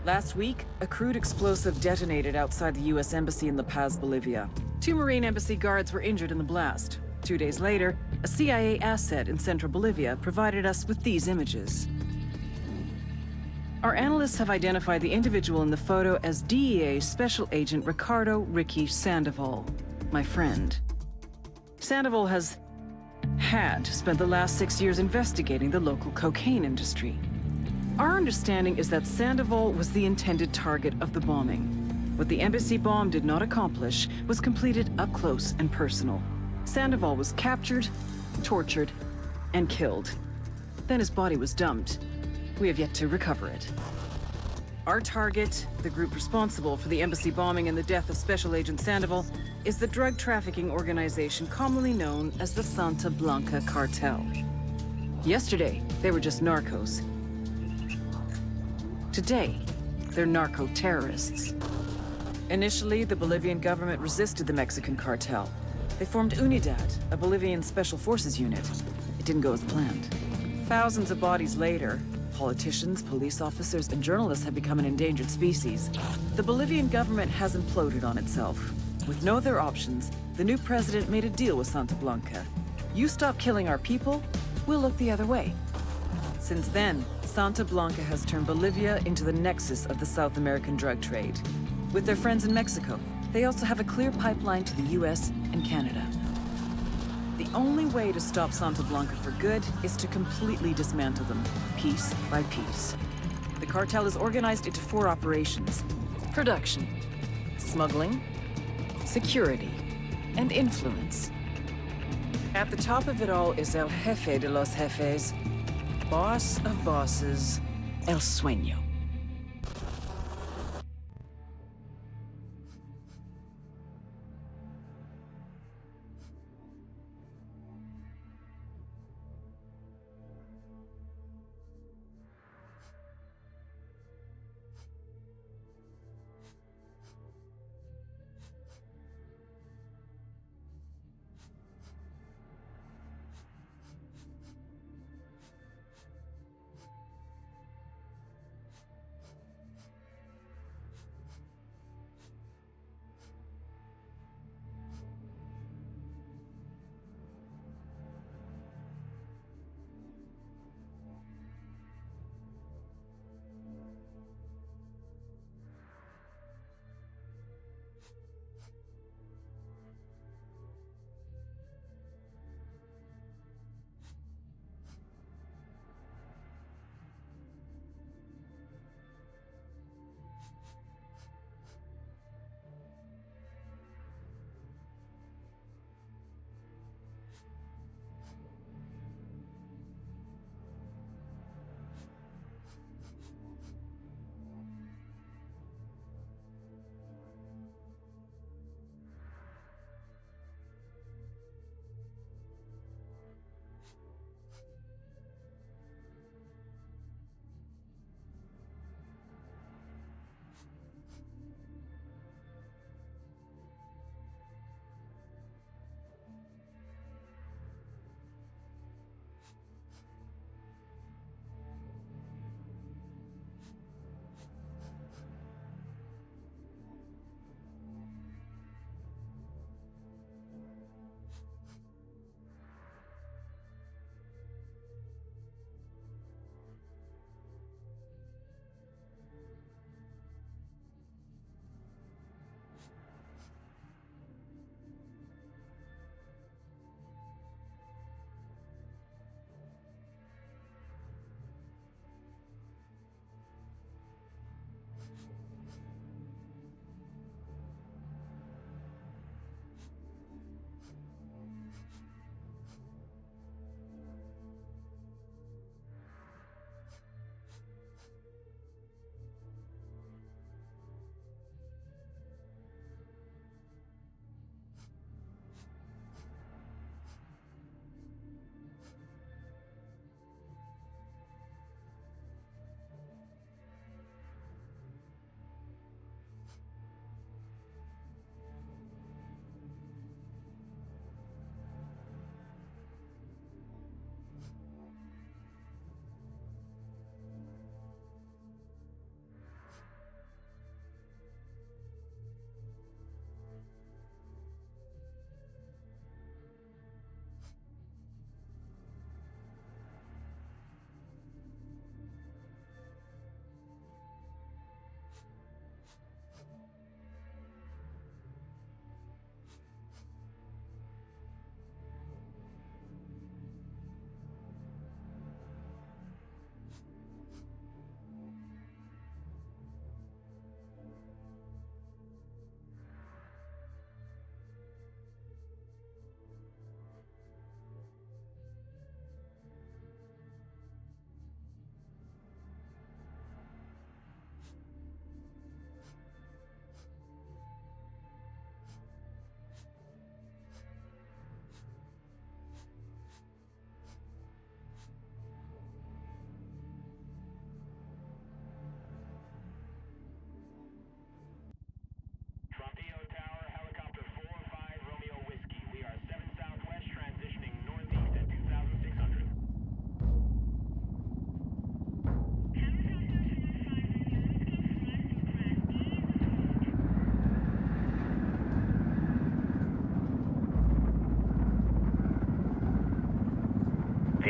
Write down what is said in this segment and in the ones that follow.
Last week, a crude explosive detonated outside the U.S. Embassy in La Paz, Bolivia. 2 Marine Embassy guards were injured in the blast. 2 days later, a CIA asset in central Bolivia provided us with these images. Our analysts have identified the individual in the photo as DEA Special Agent Ricardo Ricky Sandoval, my friend. Sandoval had spent the last 6 years investigating the local cocaine industry. Our understanding is that Sandoval was the intended target of the bombing. What the embassy bomb did not accomplish was completed up close and personal. Sandoval was captured, tortured, and killed. Then his body was dumped. We have yet to recover it. Our target, the group responsible for the embassy bombing and the death of Special Agent Sandoval, is the drug trafficking organization commonly known as the Santa Blanca Cartel. Yesterday, they were just narcos. Today, they're narco-terrorists. Initially, the Bolivian government resisted the Mexican cartel. They formed Unidad, a Bolivian special forces unit. It didn't go as planned. Thousands of bodies later, politicians, police officers, and journalists have become an endangered species. The Bolivian government has imploded on itself. With no other options, the new president made a deal with Santa Blanca. You stop killing our people, we'll look the other way. Since then, Santa Blanca has turned Bolivia into the nexus of the South American drug trade. With their friends in Mexico, they also have a clear pipeline to the US and Canada. The only way to stop Santa Blanca for good is to completely dismantle them, piece by piece. The cartel is organized into 4 operations: production, smuggling, security, and influence. At the top of it all is El Jefe de los Jefes, boss of bosses, El Sueño.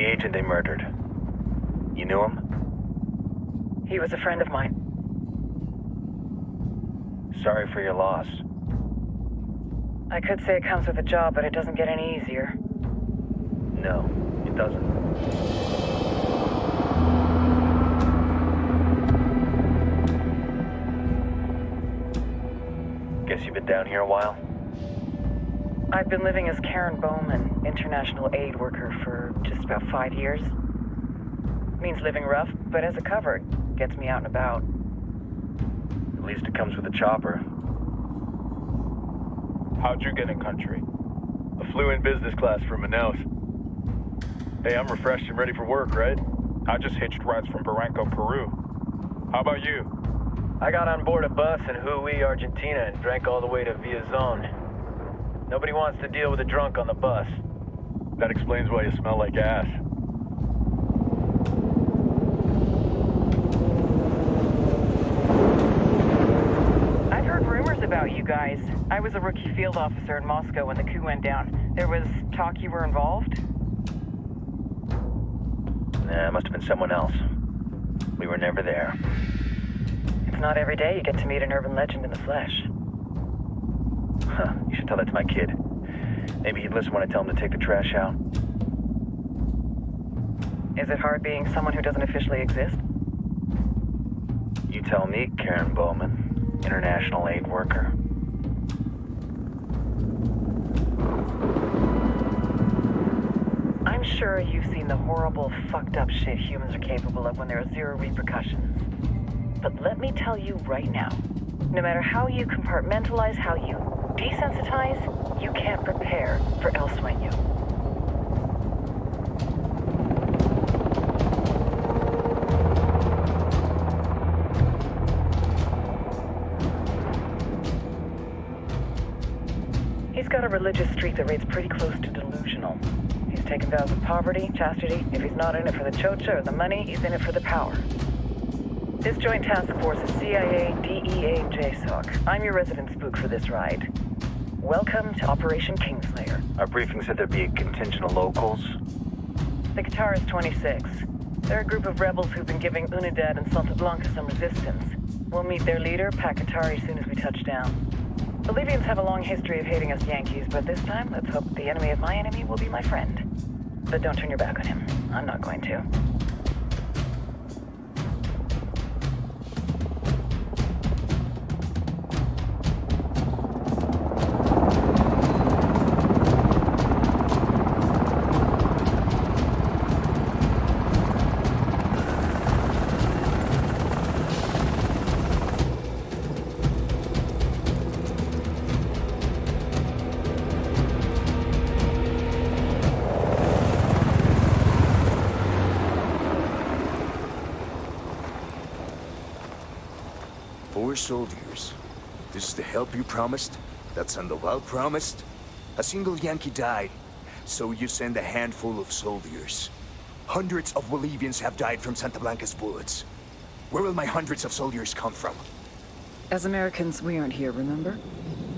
The agent they murdered. You knew him? He was a friend of mine. Sorry for your loss. I could say it comes with a job, but it doesn't get any easier. No, it doesn't. Guess you've been down here a while? I've been living as Karen Bowman, international aid worker, for just about 5 years. Means living rough, but as a cover, it gets me out and about. At least it comes with a chopper. How'd you get in country? I flew in business class from Manaus. Hey, I'm refreshed and ready for work, right? I just hitched rides from Barranco, Peru. How about you? I got on board a bus in Jujuy, Argentina, and drank all the way to Villa Zone. Nobody wants to deal with a drunk on the bus. That explains why you smell like ass. I've heard rumors about you guys. I was a rookie field officer in Moscow when the coup went down. There was talk you were involved? Nah, it must have been someone else. We were never there. It's not every day you get to meet an urban legend in the flesh. Huh, you should tell that to my kid. Maybe he'd listen when I tell him to take the trash out. Is it hard being someone who doesn't officially exist? You tell me, Karen Bowman, international aid worker. I'm sure you've seen the horrible, fucked up shit humans are capable of when there are zero repercussions. But let me tell you right now, no matter how you compartmentalize, how you desensitize, you can't prepare for El Sueño. He's got a religious streak that rates pretty close to delusional. He's taken vows of poverty, chastity. If he's not in it for the chocha or the money, he's in it for the power. This joint task force is CIA, DEA, and JSOC. I'm your resident spook for this ride. Welcome to Operation Kingslayer. Our briefing said there'd be a contingent of locals. The Kataris 26. They're a group of rebels who've been giving Unidad and Santa Blanca some resistance. We'll meet their leader, Pac Katari, soon as we touch down. Bolivians have a long history of hating us Yankees, but this time, let's hope the enemy of my enemy will be my friend. But don't turn your back on him. I'm not going to. Soldiers. This is the help you promised? That Sandoval promised? A single Yankee died, so you send a handful of soldiers. Hundreds of Bolivians have died from Santa Blanca's bullets. Where will my hundreds of soldiers come from? As Americans, we aren't here, remember?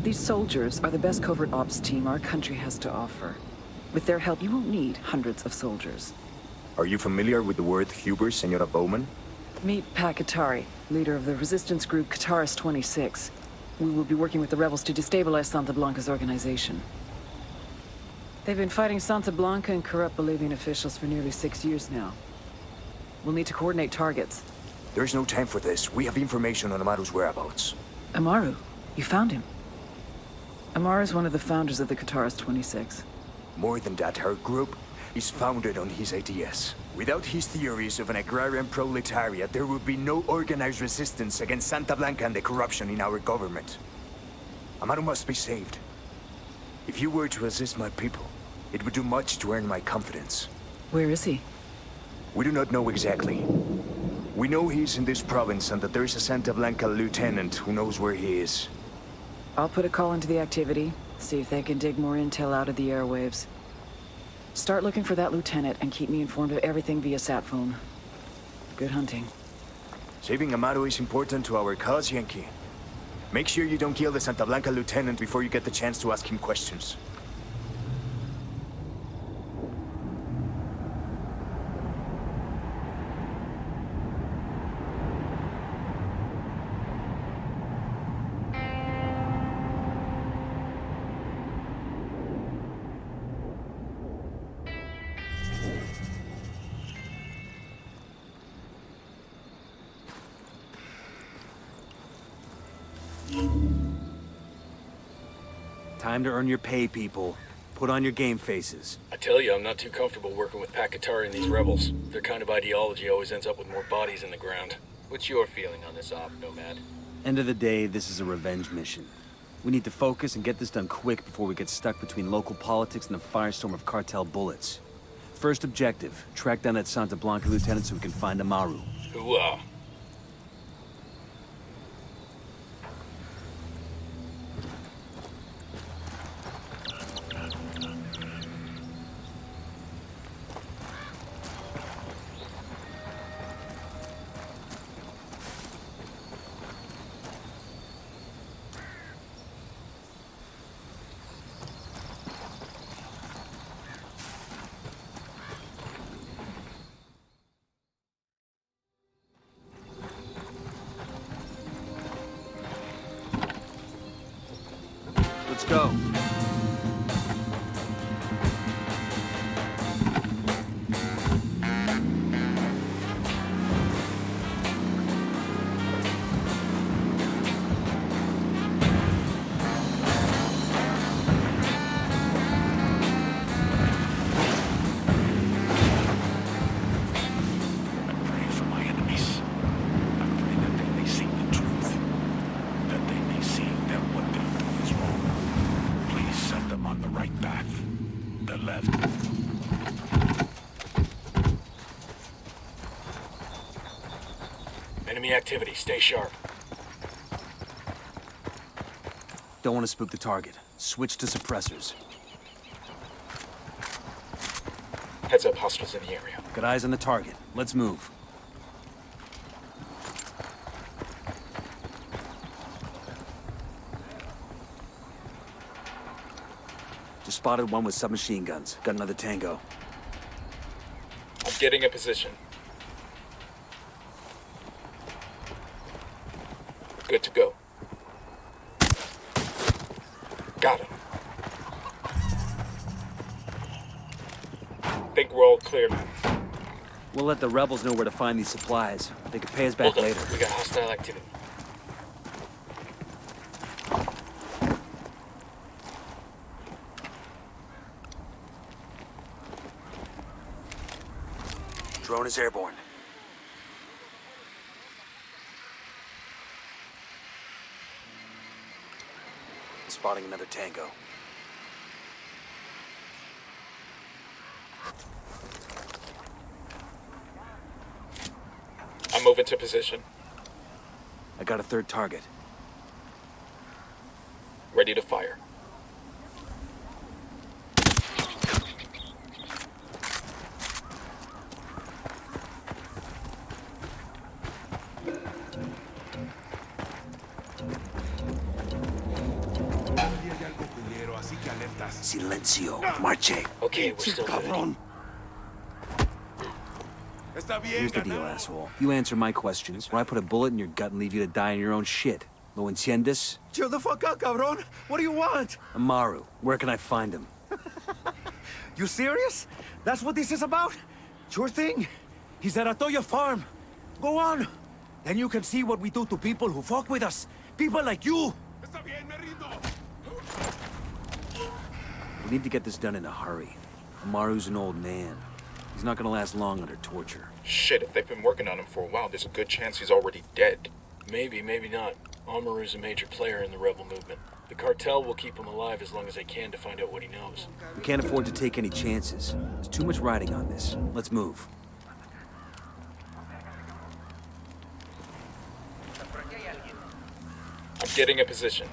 These soldiers are the best covert ops team our country has to offer. With their help, you won't need hundreds of soldiers. Are you familiar with the word Huber, Senora Bowman? Meet Pac Katari, leader of the resistance group Kataris 26. We will be working with the rebels to destabilize Santa Blanca's organization. They've been fighting Santa Blanca and corrupt Bolivian officials for nearly 6 years now. We'll need to coordinate targets. There's no time for this. We have information on Amaru's whereabouts. Amaru? You found him? Amaru is one of the founders of the Kataris 26. More than that, her group is founded on his ideas. Without his theories of an agrarian proletariat, there would be no organized resistance against Santa Blanca and the corruption in our government. Amaru must be saved. If you were to assist my people, it would do much to earn my confidence. Where is he? We do not know exactly. We know he's in this province and that there is a Santa Blanca lieutenant who knows where he is. I'll put a call into the activity, see if they can dig more intel out of the airwaves. Start looking for that lieutenant and keep me informed of everything via sat phone. Good hunting. Saving Amaru is important to our cause, Yankee. Make sure you don't kill the Santa Blanca lieutenant before you get the chance to ask him questions. Time to earn your pay, people. Put on your game faces. I tell you, I'm not too comfortable working with Pac Katari and these rebels. Their kind of ideology always ends up with more bodies in the ground. What's your feeling on this op, Nomad? End of the day, this is a revenge mission. We need to focus and get this done quick before we get stuck between local politics and a firestorm of cartel bullets. First objective, track down that Santa Blanca lieutenant so we can find Amaru. Hooah. Let's go. Enemy activity, stay sharp. Don't want to spook the target. Switch to suppressors. Heads up, hostiles in the area. Got eyes on the target. Let's move. Just spotted one with submachine guns. Got another tango. I'm getting a position. Good to go. Got him. Think we're all clear, man. We'll let the rebels know where to find these supplies. They could pay us back Hold up. later. We got hostile activity. Drone is airborne. Spotting another tango. I'm moving to position. I got a third target. Ready to fire. Silencio. Marche. Okay, we're still good. Here's the deal, asshole. You answer my questions, or I put a bullet in your gut and leave you to die in your own shit. ¿Lo entiendes? Chill the fuck out, cabron. What do you want? Amaru. Where can I find him? You serious? That's what this is about? Sure thing. He's at Atoya Farm. Go on. Then you can see what we do to people who fuck with us. People like you. We need to get this done in a hurry. Amaru's an old man. He's not gonna last long under torture. Shit, if they've been working on him for a while, there's a good chance he's already dead. Maybe, maybe not. Amaru's a major player in the rebel movement. The cartel will keep him alive as long as they can to find out what he knows. We can't afford to take any chances. There's too much riding on this. Let's move. I'm getting a position.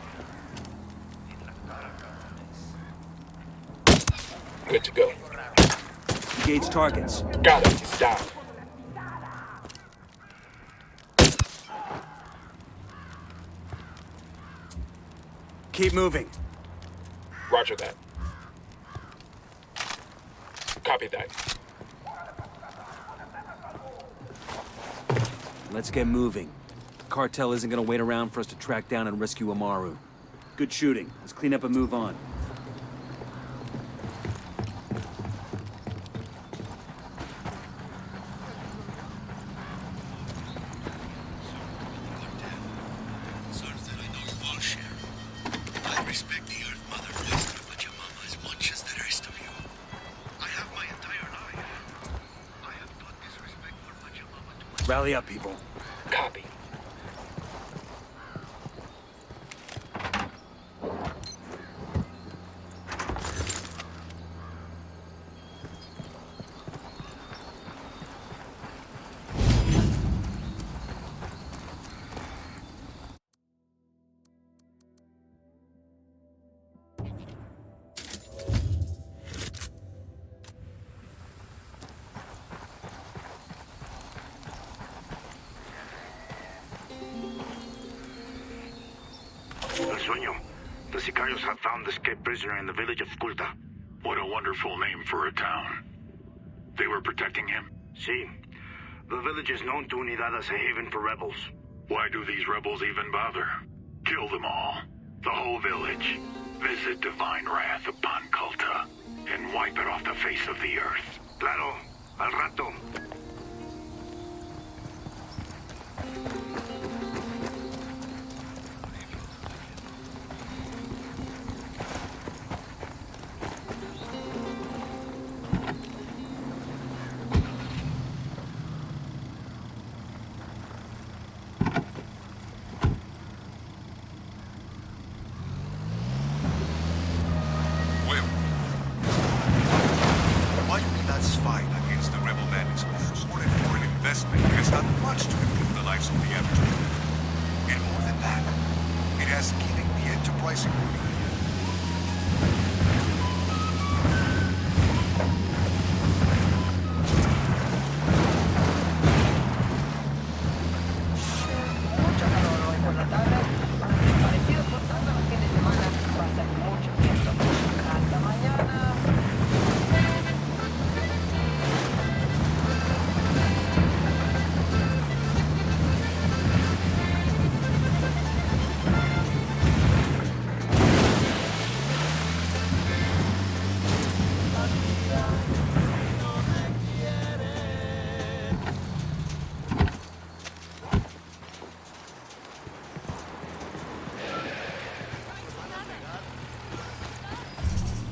Good to go. Engage targets. Got him. He's down. Keep moving. Roger that. Copy that. Let's get moving. The cartel isn't gonna wait around for us to track down and rescue Amaru. Good shooting. Let's clean up and move on. Rally up, people. Copy. El Sueño. The Sicarios have found the escaped prisoner in the village of Culta. What a wonderful name for a town. They were protecting him? See, the village is known to Unidad as a haven for rebels. Why do these rebels even bother? Kill them all. The whole village. Visit divine wrath upon Culta and wipe it off the face of the earth. Claro, al rato. Why Unidad's fight against the rebel bandits or a foreign investment has done much to improve the lives of the average people. And more than that, it has given the enterprise economy. Mucho calor hoy por la tarde. Parecido cortando los fines de semana. Va a ser mucho viento. Hasta mañana.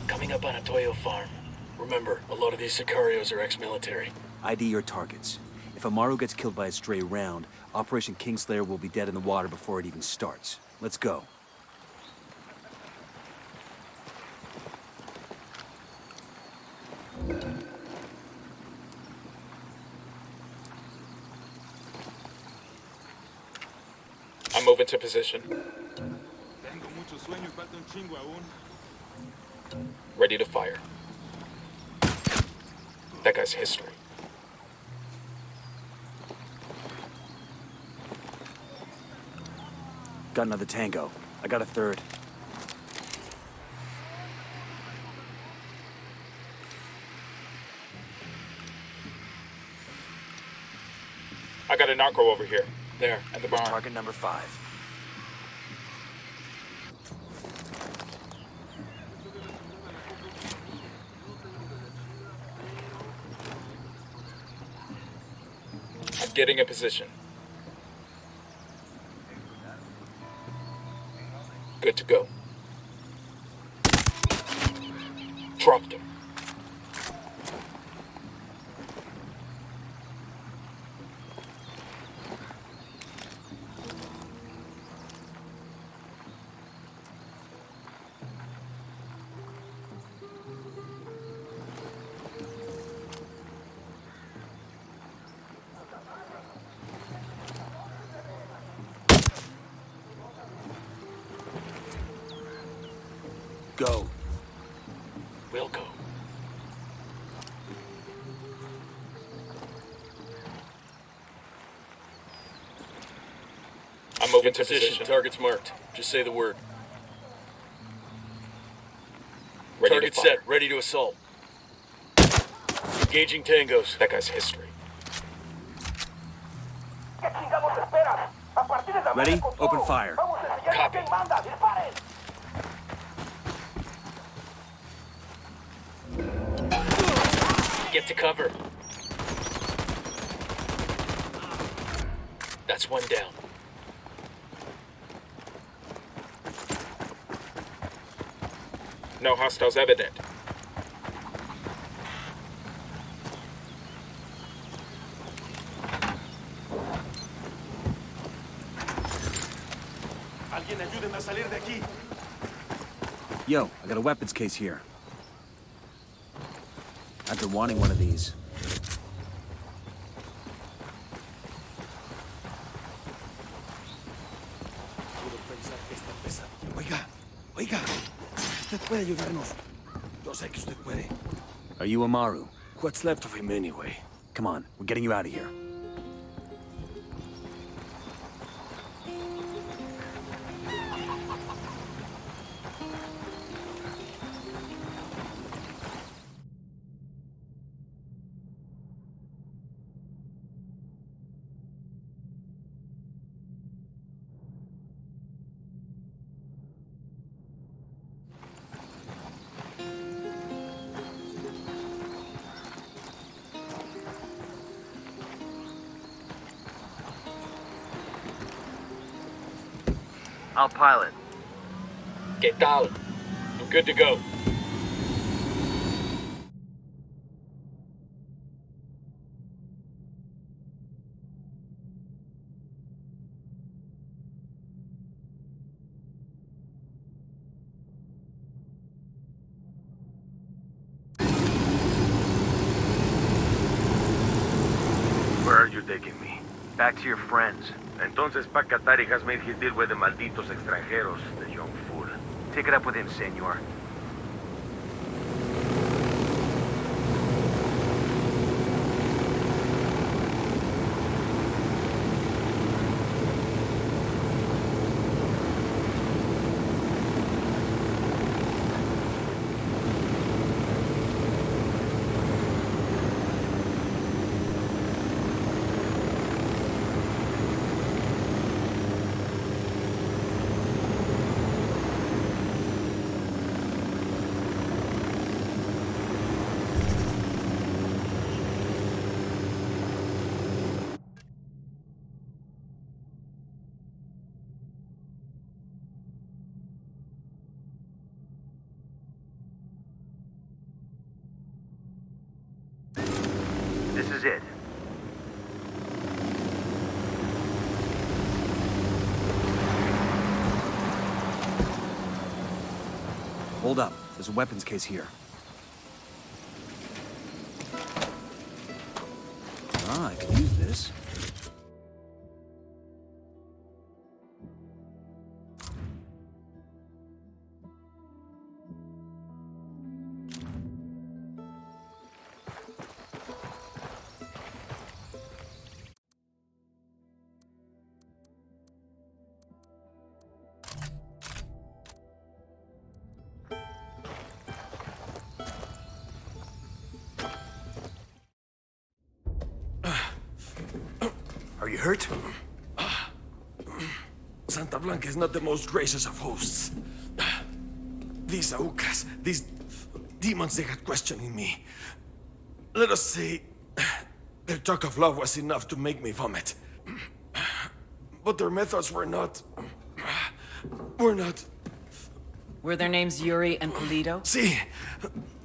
Coming up on a Toyo farm. Remember, a lot of these Sicarios are ex-military. ID your targets. If Amaru gets killed by a stray round, Operation Kingslayer will be dead in the water before it even starts. Let's go. I'm moving to position. Ready to fire. That guy's history. Got another tango. I got a third. I got a narco over here. There, at the barn. Target number 5. I'm getting a position. Good to go. Dropped him. Go. We'll go. I'm moving to position. Target's marked. Just say the word. Ready Target set. Ready to assault. Engaging tangos. That guy's history. Ready? Open fire. Copy. Get to cover. That's one down. No hostiles evident. Ayúdenme a salir de aquí. Yo, I got a weapons case here. I've been wanting one of these. Oiga, usted puede ayudarnos. Yo sé que usted puede. Are you Amaru? What's left of him anyway? Come on, we're getting you out of here. I'll pilot. ¿Qué tal? I'm good to go. Where are you taking me? Back to your friends. Entonces Pac Katari has made his deal with the malditos extranjeros, the young fool. Take it up with him, senor. This is it. Hold up, there's a weapons case here. Ah, I could use this. Are you hurt? Santa Blanca is not the most gracious of hosts. These Aucas, these demons they had questioning me. Let us say, their talk of love was enough to make me vomit. But their methods were not... Were their names Yuri and Polito? Sí,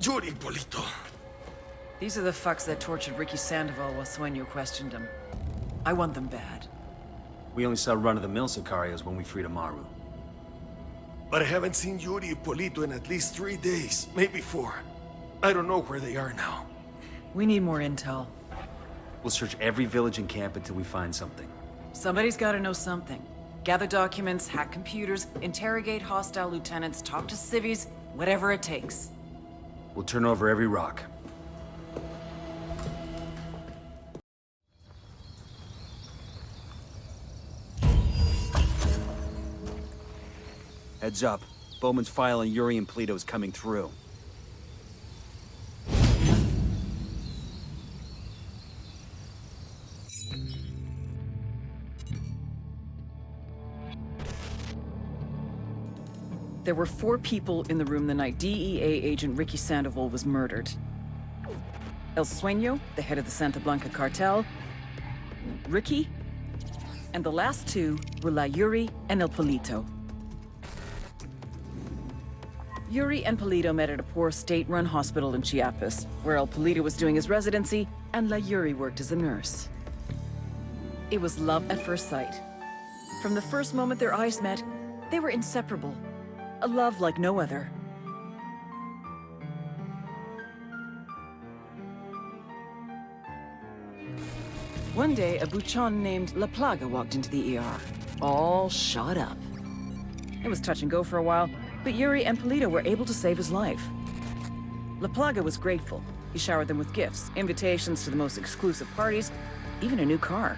Yuri Polito. These are the fucks that tortured Ricky Sandoval while Sueño questioned him. I want them bad. We only saw run-of-the-mill Sicarios when we freed Amaru. But I haven't seen Yuri and Polito in at least 3 days, maybe 4. I don't know where they are now. We need more intel. We'll search every village and camp until we find something. Somebody's gotta know something. Gather documents, hack computers, interrogate hostile lieutenants, talk to civvies, whatever it takes. We'll turn over every rock. Heads up. Bowman's file on Yuri and Polito is coming through. There were 4 people in the room the night DEA Agent Ricky Sandoval was murdered. El Sueño, the head of the Santa Blanca Cartel, Ricky, and the last 2 were La Yuri and El Polito. Yuri and Polito met at a poor state-run hospital in Chiapas, where El Polito was doing his residency and La Yuri worked as a nurse. It was love at first sight. From the first moment their eyes met, They were inseparable. A love like no other. One day, a buchon named La Plaga walked into the ER, all shot up. It was touch and go for a while, but Yuri and Polito were able to save his life. La Plaga was grateful. He showered them with gifts, invitations to the most exclusive parties, even a new car.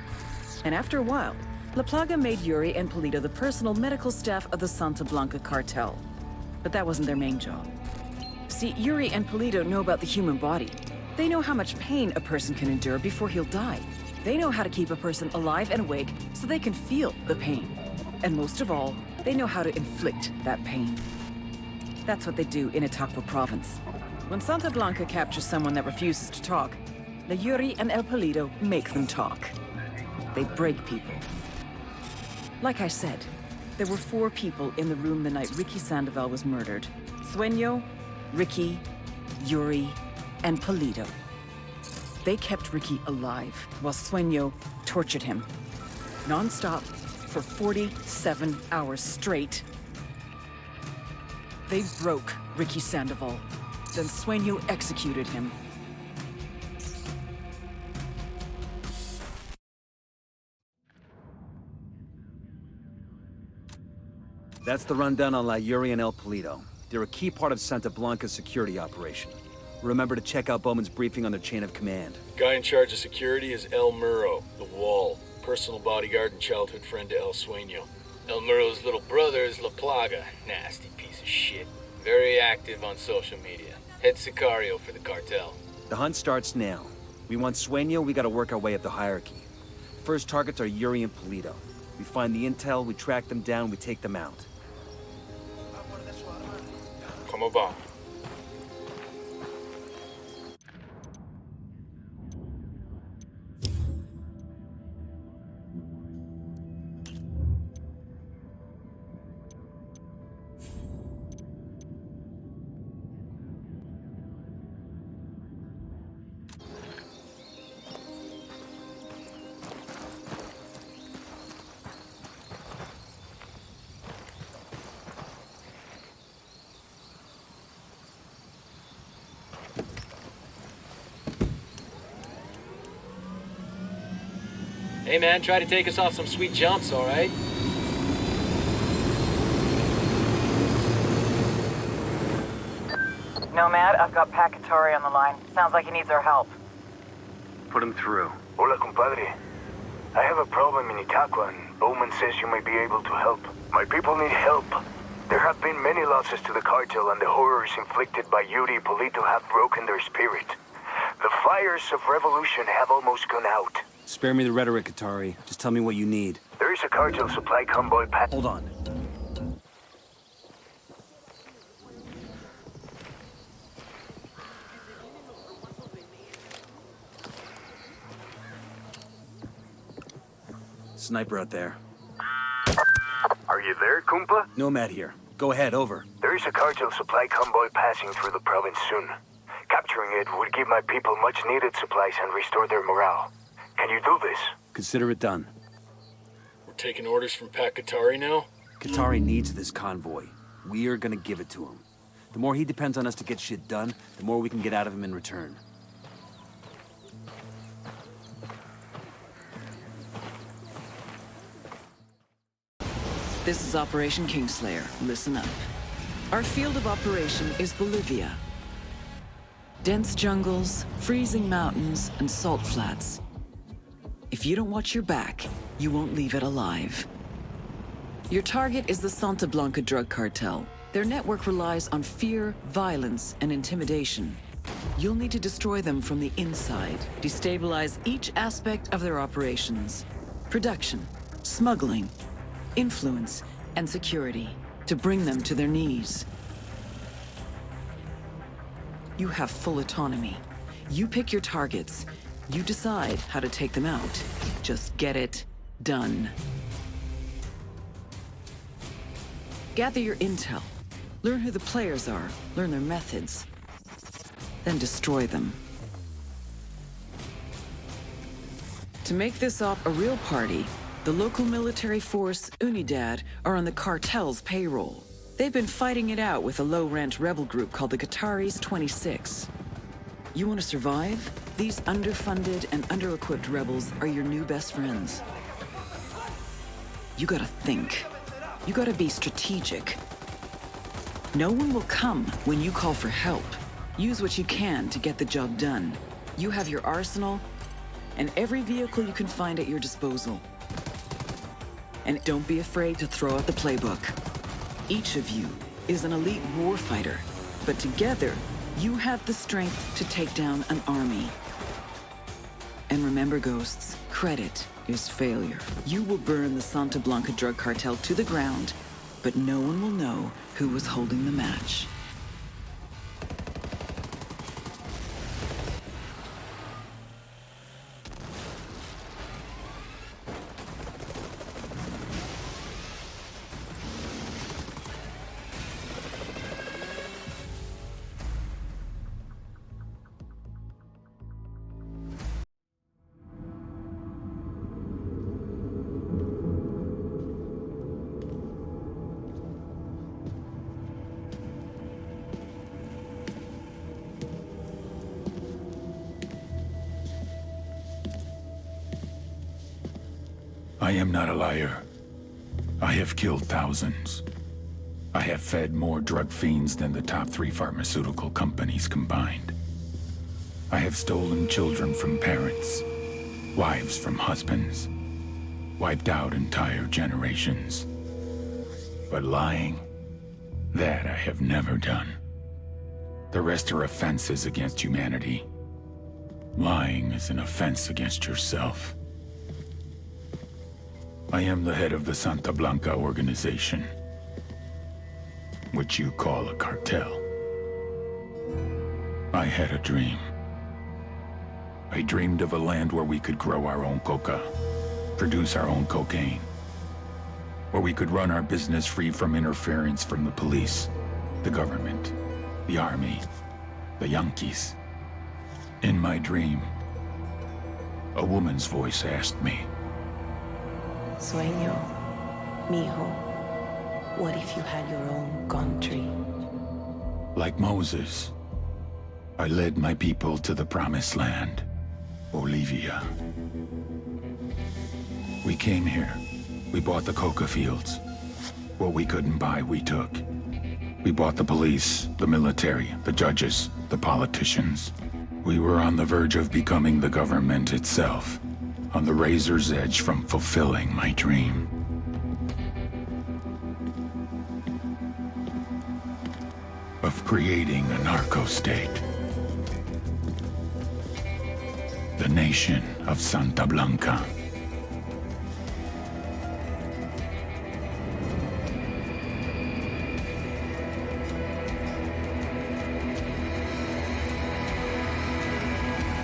And after a while, La Plaga made Yuri and Polito the personal medical staff of the Santa Blanca Cartel. But that wasn't their main job. See, Yuri and Polito know about the human body. They know how much pain a person can endure before he'll die. They know how to keep a person alive and awake so they can feel the pain. And most of all, they know how to inflict that pain. That's what they do in Itacua province. When Santa Blanca captures someone that refuses to talk, the Yuri and El Polito make them talk. They break people. Like I said, there were 4 people in the room the night Ricky Sandoval was murdered. Sueño, Ricky, Yuri, and Polito. They kept Ricky alive while Sueño tortured him. Non-stop for 47 hours straight. They broke Ricky Sandoval. Then Sueño executed him. That's the rundown on La Yuri and El Polito. They're a key part of Santa Blanca's security operation. Remember to check out Bowman's briefing on their chain of command. Guy in charge of security is El Muro, the Wall, personal bodyguard and childhood friend to El Sueño. El Muro's little brother is La Plaga, nasty piece of shit. Very active on social media. Head sicario for the cartel. The hunt starts now. We want Sueño, we gotta work our way up the hierarchy. First targets are Yuri and Polito. We find the intel, we track them down, we take them out. Como va? Hey man, try to take us off some sweet jumps, alright? Nomad, I've got Pac Katari on the line. Sounds like he needs our help. Put him through. Hola, compadre. I have a problem in Itacua, and Bowman says you may be able to help. My people need help. There have been many losses to the cartel, and the horrors inflicted by Yuri Polito have broken their spirit. The fires of revolution have almost gone out. Spare me the rhetoric, Katari. Just tell me what you need. There is a cartel supply convoy Hold on. Sniper out there. Are you there, Kumpa? Nomad here. Go ahead, over. There is a cartel supply convoy passing through the province soon. Capturing it would give my people much-needed supplies and restore their morale. Can you do this? Consider it done. We're taking orders from Pac Katari now? Katari needs this convoy. We are gonna give it to him. The more he depends on us to get shit done, the more we can get out of him in return. This is Operation Kingslayer. Listen up. Our field of operation is Bolivia. Dense jungles, freezing mountains, and salt flats. If you don't watch your back, you won't leave it alive. Your target is the Santa Blanca drug cartel. Their network relies on fear, violence, and intimidation. You'll need to destroy them from the inside, destabilize each aspect of their operations. Production, smuggling, influence, and security, to bring them to their knees. You have full autonomy. You pick your targets. You decide how to take them out. Just get it done. Gather your intel. Learn who the players are. Learn their methods. Then destroy them. To make this op a real party, The local military force, Unidad, are on the cartel's payroll. They've been fighting it out with a low-rent rebel group called the Kataris 26. You want to survive? These underfunded and under-equipped rebels are your new best friends. You gotta think. You gotta be strategic. No one will come when you call for help. Use what you can to get the job done. You have your arsenal and every vehicle you can find at your disposal. And don't be afraid to throw out the playbook. Each of you is an elite warfighter, but together, you have the strength to take down an army. And remember, Ghosts, credit is failure. You will burn the Santa Blanca drug cartel to the ground, but no one will know who was holding the match. I am not a liar. I have killed thousands. I have fed more drug fiends than the top 3 pharmaceutical companies combined. I have stolen children from parents, wives from husbands, wiped out entire generations. But lying, that I have never done. The rest are offenses against humanity. Lying is an offense against yourself. I am the head of the Santa Blanca organization, which you call a cartel. I had a dream. I dreamed of a land where we could grow our own coca, produce our own cocaine, where we could run our business free from interference from the police, the government, the army, the Yankees. In my dream, a woman's voice asked me, Sueño, mijo, what if you had your own country? like Moses, I led my people to the promised land, Bolivia. We came here. We bought the coca fields. What we couldn't buy, we took. We bought the police, the military, the judges, the politicians. We were on the verge of becoming the government itself, on the razor's edge from fulfilling my dream. Of creating a narco-state. The nation of Santa Blanca.